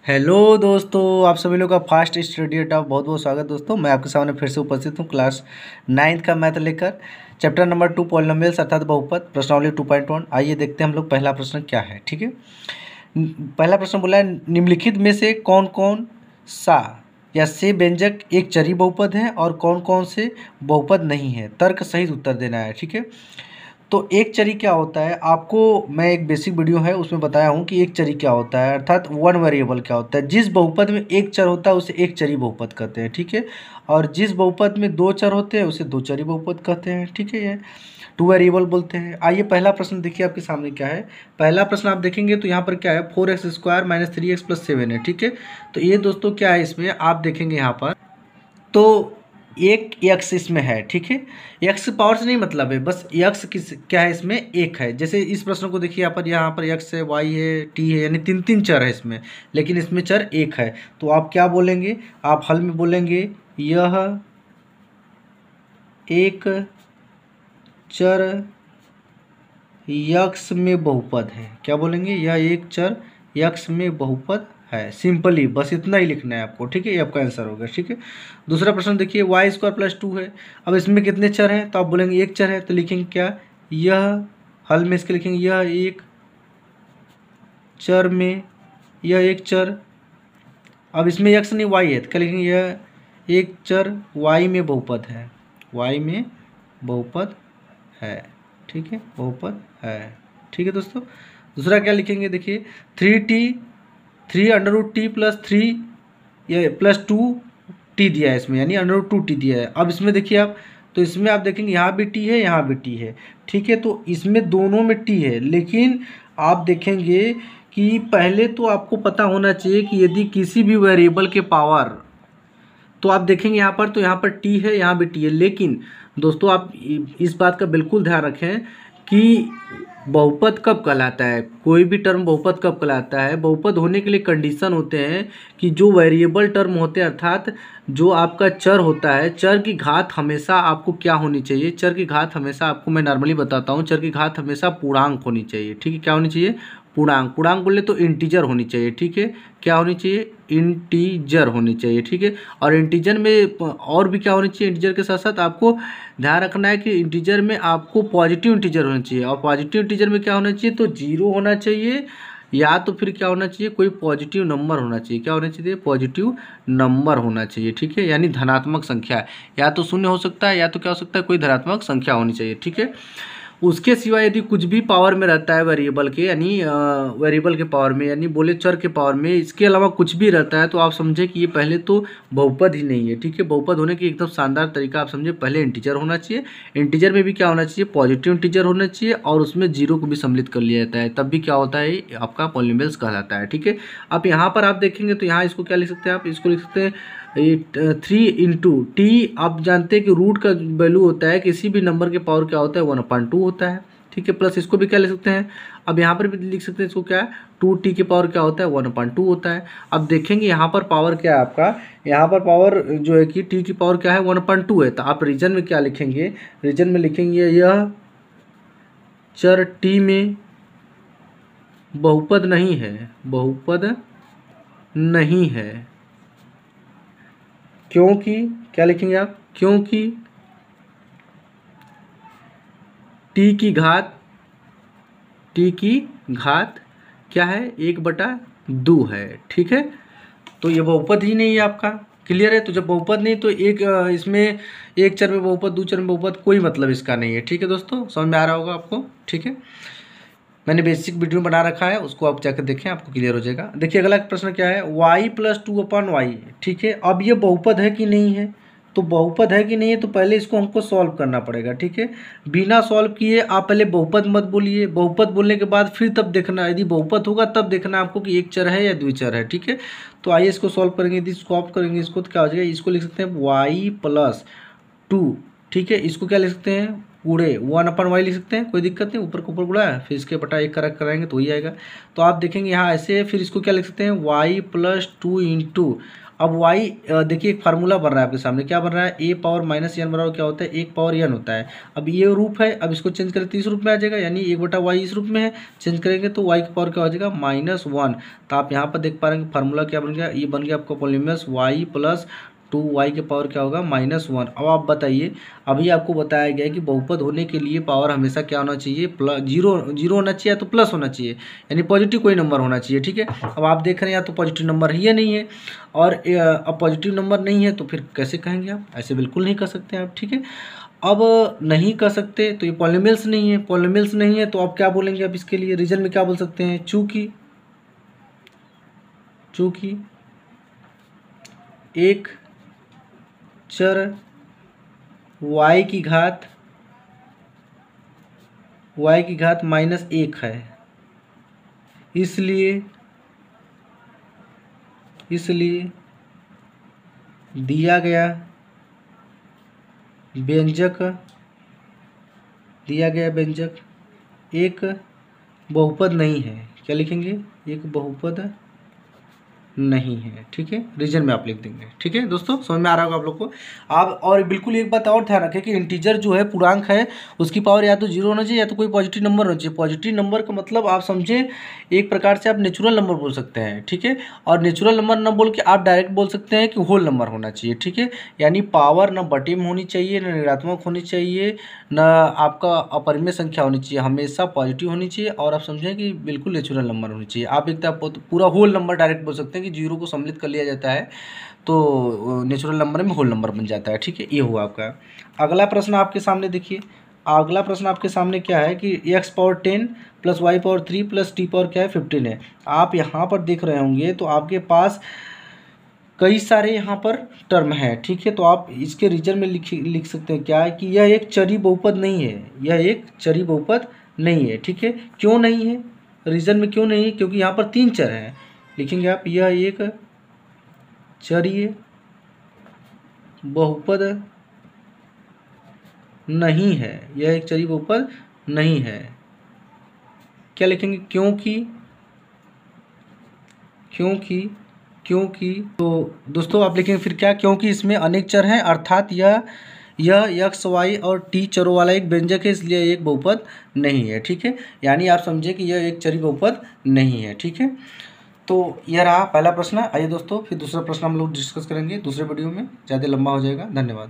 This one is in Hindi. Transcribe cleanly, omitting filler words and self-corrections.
हेलो दोस्तों, आप सभी लोग का फास्ट स्टडी अड्डा बहुत बहुत स्वागत। दोस्तों मैं आपके सामने फिर से उपस्थित हूँ क्लास 9th का मैथ लेकर चैप्टर नंबर 2 पॉलिनोमियल्स अर्थात बहुपद प्रश्नावली 2.1। आइए देखते हैं हम लोग पहला प्रश्न क्या है। ठीक है, पहला प्रश्न बोला है निम्नलिखित में से कौन कौन सा या से व्यंजक एक चरी बहुपद है और कौन कौन से बहुपद नहीं है, तर्क सहित उत्तर देना है। ठीक है, तो एक चरी क्या होता है, आपको मैं एक बेसिक वीडियो है उसमें बताया हूँ कि एक चरी क्या होता है, अर्थात वन वेरिएबल क्या होता है। जिस बहुपद में एक चर होता है उसे एक चरी बहुपद कहते हैं। ठीक है, और जिस बहुपद में दो चर होते हैं उसे दो चरी बहुपद कहते हैं। ठीक है, ये टू वेरिएबल बोलते हैं। आइए पहला प्रश्न देखिए आपके सामने क्या है। पहला प्रश्न आप देखेंगे तो यहाँ पर क्या है, 4x² - 3x + 7 है। ठीक है, तो ये दोस्तों क्या है, इसमें आप देखेंगे यहाँ पर तो एक यक्स इसमें है। ठीक है, यक्स पावर से नहीं मतलब है, बस यक्स किस क्या है इसमें एक है। जैसे इस प्रश्न को देखिए यहाँ पर यक्स है, वाई है, टी है, यानी तीन तीन चर है इसमें, लेकिन इसमें चर एक है। तो आप क्या बोलेंगे, आप हल में बोलेंगे यह एक चर यक्स में बहुपद है। क्या बोलेंगे, यह एक चर यक्स में बहुपद है। सिंपली बस इतना ही लिखना है आपको। ठीक है, ये आपका आंसर होगा। ठीक है, दूसरा प्रश्न देखिए y² + 2 है। अब इसमें कितने चर हैं, तो आप बोलेंगे एक चर है, तो लिखेंगे क्या, यह हल में इसके लिखेंगे यह एक चर में, यह एक चर, अब इसमें x नहीं y है तो क्या लिखेंगे, यह एक चर y में बहुपद है, y में बहुपद है। ठीक है, बहुपद है। ठीक है दोस्तों, दूसरा क्या लिखेंगे, देखिए 3√t + 3 या +2t दिया है इसमें, यानी √2t दिया है। अब इसमें देखिए आप, तो इसमें आप देखेंगे यहाँ भी t है, यहाँ भी t है। ठीक है, तो इसमें दोनों में t है, लेकिन आप देखेंगे कि पहले तो आपको पता होना चाहिए कि यदि किसी भी वेरिएबल के पावर, तो आप देखेंगे यहाँ पर, तो यहाँ पर t है, यहाँ भी t है। लेकिन दोस्तों आप इस बात का बिल्कुल ध्यान रखें कि बहुपद कब कहलाता है, कोई भी टर्म बहुपद कब कहलाता है। बहुपद होने के लिए कंडीशन होते हैं कि जो वेरिएबल टर्म होते हैं, अर्थात जो आपका चर होता है, चर की घात हमेशा आपको क्या होनी चाहिए, चर की घात हमेशा आपको मैं नॉर्मली बताता हूँ, चर की घात हमेशा पूर्णांक होनी चाहिए। ठीक है, क्या होनी चाहिए, पूर्णांक। पूर्णांक बोले तो इंटीजर होनी चाहिए। ठीक है, क्या होनी चाहिए, इंटीजर होनी चाहिए। ठीक है, और इंटीजर में और भी क्या होनी चाहिए, इंटीजर के साथ साथ आपको ध्यान रखना है कि इंटीजर में आपको पॉजिटिव इंटीजर होना चाहिए। और पॉजिटिव इंटीजर में क्या होना चाहिए, तो 0 होना चाहिए, या तो फिर क्या होना चाहिए, कोई पॉजिटिव नंबर होना चाहिए। क्या होना चाहिए, पॉजिटिव नंबर होना चाहिए। ठीक है, यानी धनात्मक संख्या, या तो 0 हो सकता है, या तो क्या हो सकता है, कोई धनात्मक संख्या होनी चाहिए। ठीक है, उसके सिवा यदि कुछ भी पावर में रहता है वेरिएबल के, यानी वेरिएबल के पावर में, यानी बोले चर के पावर में, इसके अलावा कुछ भी रहता है, तो आप समझे कि ये पहले तो बहुपद ही नहीं है। ठीक है, बहुपद होने की एकदम शानदार तरीका आप समझे, पहले इंटीजर होना चाहिए, इंटीजर में भी क्या होना चाहिए, पॉजिटिव इंटीजर होना चाहिए, और उसमें 0 को भी सम्मिलित कर लिया जाता है, तब भी क्या होता है, आपका पॉलिनोमियल्स कहलाता है। ठीक है, अब यहाँ पर आप देखेंगे तो यहाँ इसको क्या लिख सकते हैं, आप इसको लिख सकते हैं 3 × आप जानते हैं कि रूट का वैल्यू होता है, किसी भी नंबर के पावर क्या होता है, 1/2 होता है। ठीक है, प्लस इसको भी क्या लिख सकते हैं, अब यहाँ पर भी लिख सकते हैं इसको, क्या है, 2t के पावर क्या होता है, 1/2 होता है। अब देखेंगे यहाँ पर पावर क्या है आपका, यहाँ पर पावर जो है कि t की पावर क्या है, 1/2 है। तो आप रीजन में क्या लिखेंगे, रीजन में लिखेंगे यह चर t में बहुपद नहीं है, बहुपद नहीं है, क्योंकि क्या लिखेंगे आप, क्योंकि t की घात क्या है, 1/2 है। ठीक है, तो ये बहुपद ही नहीं है आपका। क्लियर है, तो जब बहुपद नहीं तो एक इसमें एक चर में बहुपद, दो चर में बहुपद, कोई मतलब इसका नहीं है। ठीक है दोस्तों, समझ में आ रहा होगा आपको। ठीक है, मैंने बेसिक वीडियो बना रखा है, उसको आप जाकर देखें, आपको क्लियर हो जाएगा। देखिए अगला प्रश्न क्या है, y + 2/y। ठीक है, अब ये बहुपद है कि नहीं है, तो बहुपद है कि नहीं है, तो पहले इसको हमको सॉल्व करना पड़ेगा। ठीक है, बिना सॉल्व किए आप पहले बहुपद मत बोलिए, बहुपद बोलने के बाद फिर तब देखना, यदि बहुपद होगा तब देखना आपको कि एक चर है या द्विचर है। ठीक है, तो आइए इसको सॉल्व करेंगे, यदि सॉल्व करेंगे इसको तो क्या हो जाएगा, इसको लिख सकते हैं y + 2। ठीक है, इसको क्या लिख सकते हैं, पूरे 1/y लिख सकते हैं, कोई दिक्कत नहीं, ऊपर को ऊपर गुड़ा है, फिर इसके बटा 1 करेक्ट कराएंगे तो ही आएगा। तो आप देखेंगे यहाँ ऐसे, फिर इसको क्या लिख सकते हैं, y + 2 × अब y देखिए एक फार्मूला बन रहा है आपके सामने, क्या बन रहा है, a पावर माइनस एन बराबर क्या होता है, 1 पावर n होता है। अब ये रूप है, अब इसको चेंज करें तो इस रूप में आ जाएगा, यानी 1/y इस रूप में है, चेंज करेंगे तो y की पावर क्या हो जाएगा, -1। तो आप यहाँ पर देख पा रहे हैं कि फार्मूला क्या बन गया, ये बन गया आपका पॉलीनोमियस y प्लस 2y के पावर क्या होगा, -1। अब आप बताइए, अभी आपको बताया गया है कि बहुपद होने के लिए पावर हमेशा क्या होना चाहिए, प्लस जीरो होना चाहिए, तो प्लस होना चाहिए, यानी पॉजिटिव कोई नंबर होना चाहिए। ठीक है, अब आप देख रहे हैं या तो पॉजिटिव नंबर ही या नहीं है, और अब पॉजिटिव नंबर नहीं है तो फिर कैसे कहेंगे आप, ऐसे बिल्कुल नहीं कर सकते आप। ठीक है, अब नहीं कर सकते तो ये पॉलीनोमियल्स नहीं है, पॉलीनोमियल्स नहीं है तो आप क्या बोलेंगे, अब इसके लिए रीजन में क्या बोल सकते हैं, चूंकि एक चर y की घात -1 है, इसलिए दिया गया व्यंजक एक बहुपद नहीं है। क्या लिखेंगे, एक बहुपद नहीं है। ठीक है, रीजन में आप लिख देंगे। ठीक है दोस्तों, समझ में आ रहा होगा आप लोग को। आप और बिल्कुल एक बात और ध्यान रखें कि इंटीजर जो है, पूर्णांक है, उसकी पावर या तो 0 होना चाहिए या तो कोई पॉजिटिव नंबर होना चाहिए। पॉजिटिव नंबर का मतलब आप समझे, एक प्रकार से आप नेचुरल नंबर बोल सकते हैं। ठीक है, और नेचुरल नंबर न बोल के आप डायरेक्ट बोल सकते हैं कि होल नंबर होना चाहिए। ठीक है, यानी पावर न बटे में होनी चाहिए, न ऋणात्मक होनी चाहिए, न आपका अपरिमेय संख्या होनी चाहिए, हमेशा पॉजिटिव होनी चाहिए, और आप समझें कि बिल्कुल नेचुरल नंबर होनी चाहिए। आप एक पूरा होल नंबर डायरेक्ट बोल सकते हैं कि 0 को सम्मिलित कर लिया जाता है तो नेचुरल नंबर में होल नंबर बन जाता है। ठीक है, ये हुआ आपका। अगला प्रश्न आपके सामने देखिए, अगला प्रश्न आपके सामने क्या है कि x power 10 plus y power 3 plus t power क्या है 15 है। आप यहाँ पर देख रहे होंगे तो आपके पास कई सारे यहाँ पर टर्म हैं। ठीक है, तो आप इसके रीजन में लिख सकते हैं क्या है कि यह एक चरी बहुपद नहीं है, यह एक चरी बहुपद नहीं है। ठीक है, क्यों नहीं है, रीजन में क्यों नहीं है, क्योंकि यहाँ पर 3 चर हैं। लिखेंगे आप, यह एक चरीय बहुपद नहीं है, यह एक चरी बहुपद नहीं है। क्या लिखेंगे, क्योंकि तो दोस्तों आप लिखेंगे फिर क्या, क्योंकि इसमें अनेक चर हैं, अर्थात यह x y और t चरों वाला एक व्यंजक है, इसलिए एक बहुपद नहीं है। ठीक है, यानी आप समझे कि यह एक चरी बहुपद नहीं है। ठीक है, तो यह रहा पहला प्रश्न। आइए दोस्तों, फिर दूसरा प्रश्न हम लोग डिस्कस करेंगे दूसरे वीडियो में, ज़्यादा लंबा हो जाएगा। धन्यवाद।